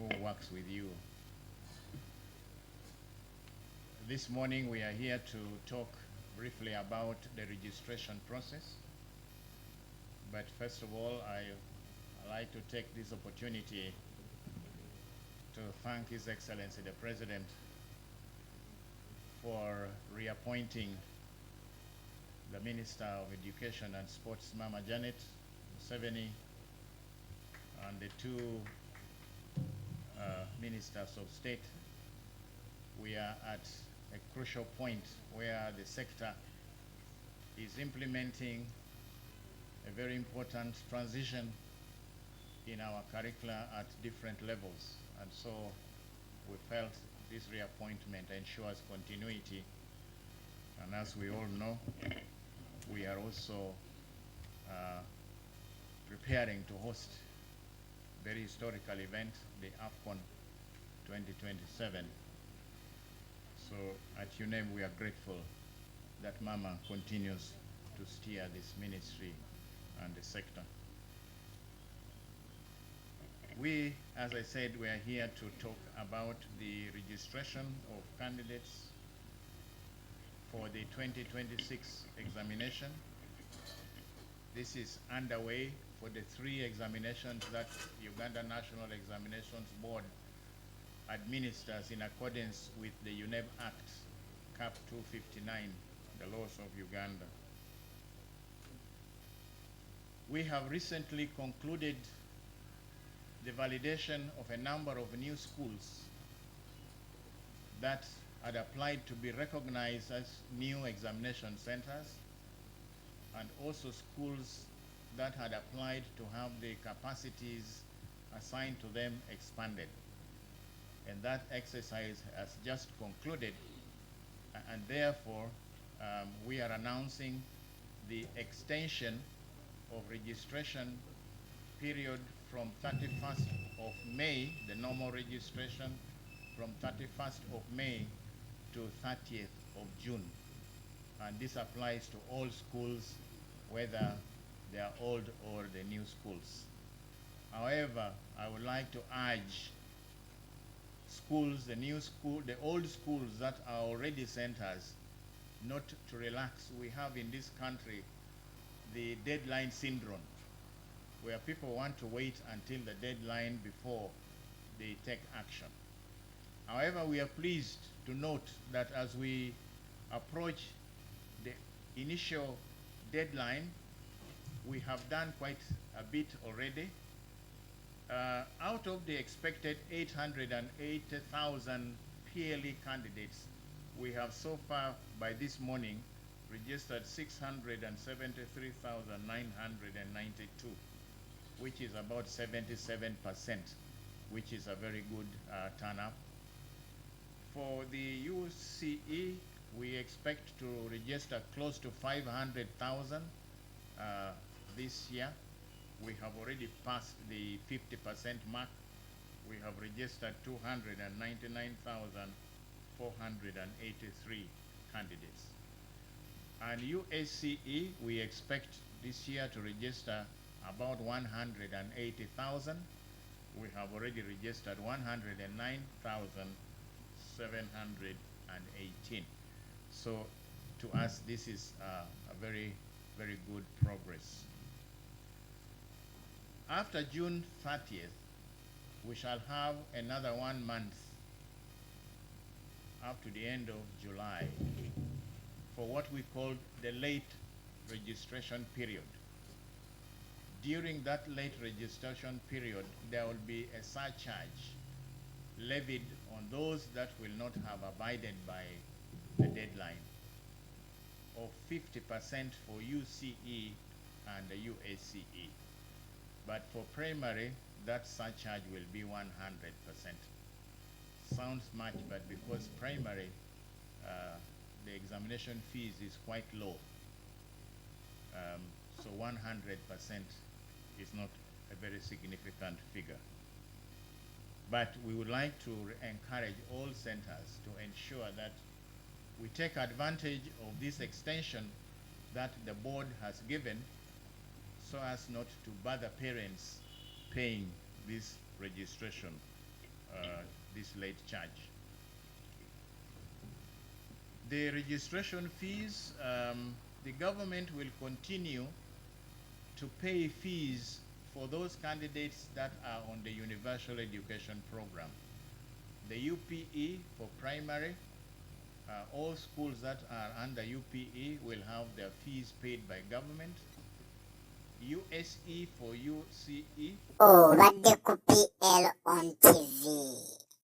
who works with you. This morning we are here to talk briefly about the registration process. But first of all, I'd like to take this opportunity to thank His Excellency the President for reappointing the Minister of Education and Sports, Mama Janet Museveni, and the two Ministers of State. We are at a crucial point where the sector is implementing a very important transition in our curricula at different levels. And so we felt this reappointment ensures continuity. And as we all know, we are also preparing to host a very historical event, the AFCON 2027. So at Uneb, we are grateful that Mama continues to steer this ministry and the sector. We, as I said, we are here to talk about the registration of candidates for the 2026 examination. This is underway for the 3 examinations that Uganda National Examinations Board administers in accordance with the Uneb Act, Cap 259, the laws of Uganda. We have recently concluded the validation of a number of new schools that had applied to be recognized as new examination centers, and also schools that had applied to have the capacities assigned to them expanded. And that exercise has just concluded, and therefore we are announcing the extension of registration period from 31st of May, the normal registration, from 31st of May to 30th of June. And this applies to all schools, whether they are old or the new schools. However, I would like to urge schools, the old schools that are already centers, not to relax. We have in this country the deadline syndrome, where people want to wait until the deadline before they take action. However, we are pleased to note that as we approach the initial deadline, we have done quite a bit already. Out of the expected 880,000 PLE candidates, we have so far, by this morning, registered 673,992, which is about 77%, which is a very good turnout. For the UCE, we expect to register close to 500,000 this year. We have already passed the 50% mark. We have registered 299,483 candidates. And USCE, we expect this year to register about 180,000. We have already registered 109,718. So to us, this is a very, very good progress. After June 30th, we shall have another 1 month up to the end of July for what we call the late registration period. During that late registration period, there will be a surcharge levied on those that will not have abided by the deadline of 50% for UCE and the UACE. But for primary, that surcharge will be 100%. Sounds much, but because primary, the examination fees is quite low. So 100% is not a very significant figure. But we would like to encourage all centers to ensure that we take advantage of this extension that the board has given, so as not to bother parents paying this registration this late charge. The registration fees, the government will continue to pay fees for those candidates that are on the Universal Education Program. The UPE for primary, all schools that are under UPE will have their fees paid by government. USE for UCE. Oh, what the could PL on TV.